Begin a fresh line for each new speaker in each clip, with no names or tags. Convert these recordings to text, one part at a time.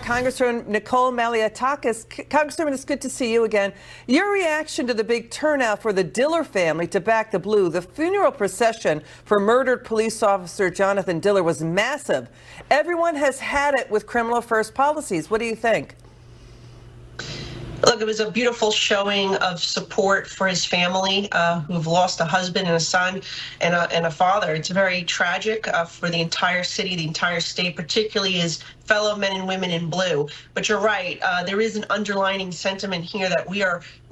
Congresswoman Nicole Malliotakis. Congresswoman, it's good to see you again. Your reaction to the big turnout for the Diller family to back the blue. The funeral procession for murdered police officer Jonathan Diller was massive. Everyone has had it with criminal first policies. What do you think?
Look, it was a beautiful showing of support for his family who've lost a husband and a son and a father. It's very tragic for the entire city, the entire state, particularly his fellow men and women in blue. But you're right, there is an underlining sentiment here that we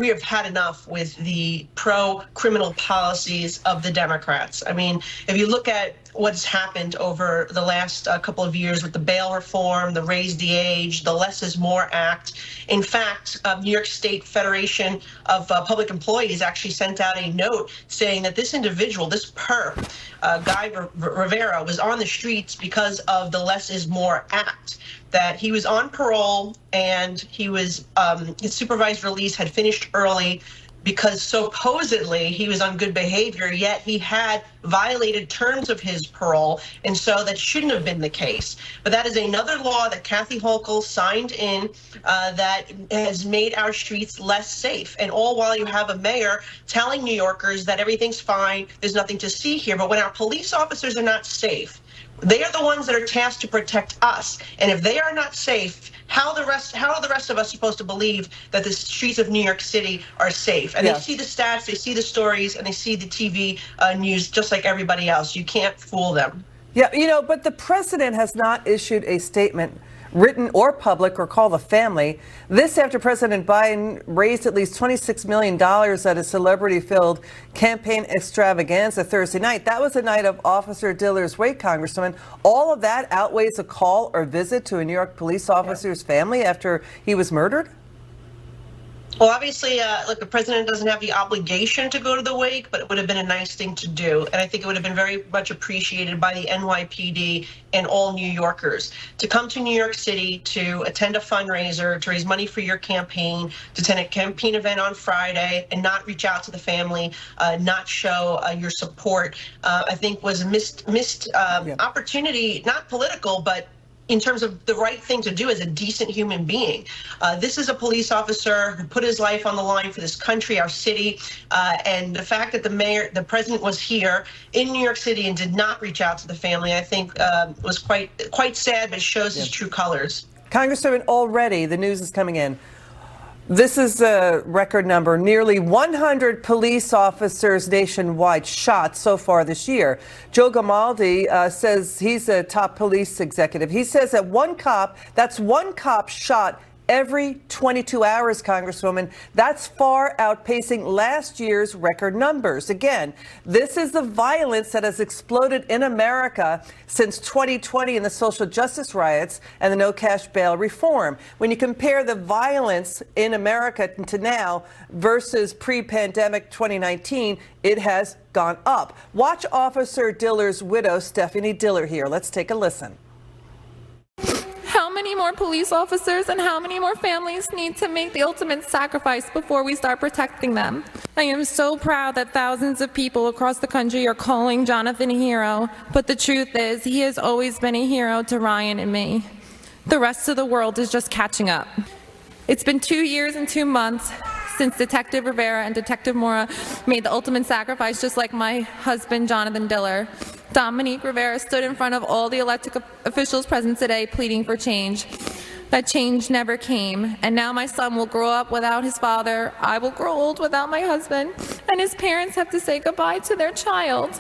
have had enough with the pro-criminal policies of the Democrats. I mean, if you look at what's happened over the last couple of years with the bail reform, the raise the age, the less is more act. In fact, New York State Federation of Public Employees actually sent out a note saying that this individual, this perp, Guy Rivera, was on the streets because of the less is more act. That he was on parole and he was his supervised release had finished early because supposedly he was on good behavior, yet he had violated terms of his parole, and so that shouldn't have been the case. But that is another law that Kathy Hochul signed in that has made our streets less safe, and all while you have a mayor telling New Yorkers that everything's fine, there's nothing to see here. But when our police officers are not safe, they are the ones that are tasked to protect us, and if they are not safe, how are the rest of us supposed to believe that the streets of New York City are safe? And They see the stats, they see the stories, and they see the TV news just like everybody else. You can't fool them.
Yeah, but the president has not issued a statement, written or public, or call the family. This after President Biden raised at least $26 million at a celebrity-filled campaign extravaganza Thursday night. That was the night of Officer Diller's wake, Congresswoman. All of that outweighs a call or visit to a New York police officer's family after he was murdered?
Well, obviously, look, the president doesn't have the obligation to go to the wake, but it would have been a nice thing to do. And I think it would have been very much appreciated by the NYPD and all New Yorkers to come to New York City to attend a fundraiser, to raise money for your campaign, to attend a campaign event on Friday and not reach out to the family, not show your support, I think was a missed opportunity, not political, but in terms of the right thing to do as a decent human being. This is a police officer who put his life on the line for this country, our city, and the fact that the president was here in New York City and did not reach out to the family, I think was quite sad, but shows his true colors.
Congresswoman, already the news is coming in. This is a record number. Nearly 100 police officers nationwide shot so far this year. Joe Gamaldi says he's a top police executive. He says that that's one cop shot every 22 hours, Congresswoman. That's far outpacing last year's record numbers. Again, this is the violence that has exploded in America since 2020 in the social justice riots and the no cash bail reform. When you compare the violence in America to now versus pre-pandemic 2019, it has gone up. Watch Officer Diller's widow, Stephanie Diller, here. Let's take a listen.
How many more police officers and how many more families need to make the ultimate sacrifice before we start protecting them? I am so proud that thousands of people across the country are calling Jonathan a hero, but the truth is he has always been a hero to Ryan and me. The rest of the world is just catching up. It's been 2 years and 2 months since Detective Rivera and Detective Mora made the ultimate sacrifice, just like my husband, Jonathan Diller. Dominique Rivera stood in front of all the elected officials present today pleading for change. That change never came, and now my son will grow up without his father, I will grow old without my husband, and his parents have to say goodbye to their child.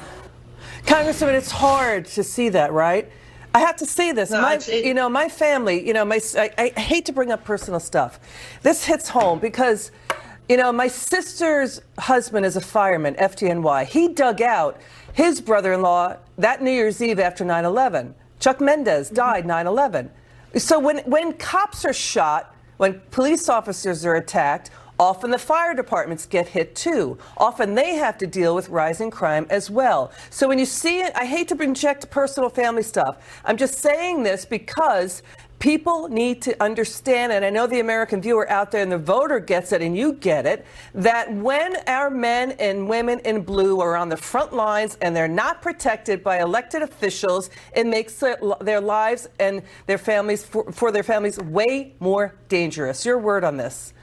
Congresswoman, it's hard to see that, right? I have to say this, my family, I hate to bring up personal stuff. This hits home because, my sister's husband is a fireman, FDNY. He dug out his brother-in-law that New Year's Eve after 9/11. Chuck Mendez died 9/11. So when cops are shot, when police officers are attacked, often the fire departments get hit too. Often they have to deal with rising crime as well. So when you see it, I hate to inject personal family stuff. I'm just saying this because People need to understand, and I know the American viewer out there and the voter gets it, and you get it, that when our men and women in blue are on the front lines and they're not protected by elected officials, it makes their lives and their families, for their families, way more dangerous. Your word on this.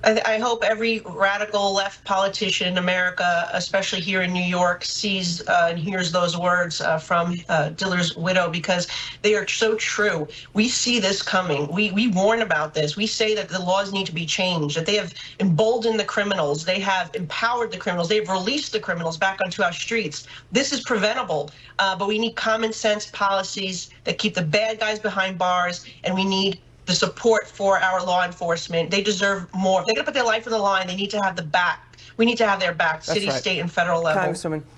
I hope every radical left politician in America, especially here in New York, sees and hears those words from Diller's widow, because they are so true. We see this coming. We warn about this. We say that the laws need to be changed, that they have emboldened the criminals. They have empowered the criminals. They've released the criminals back onto our streets. This is preventable, but we need common sense policies that keep the bad guys behind bars, and we need the support for our law enforcement. They deserve more. If they're going to put their life on the line, they need to have the back. We need to have their back, city,
right.
state, and federal level.
Congresswoman.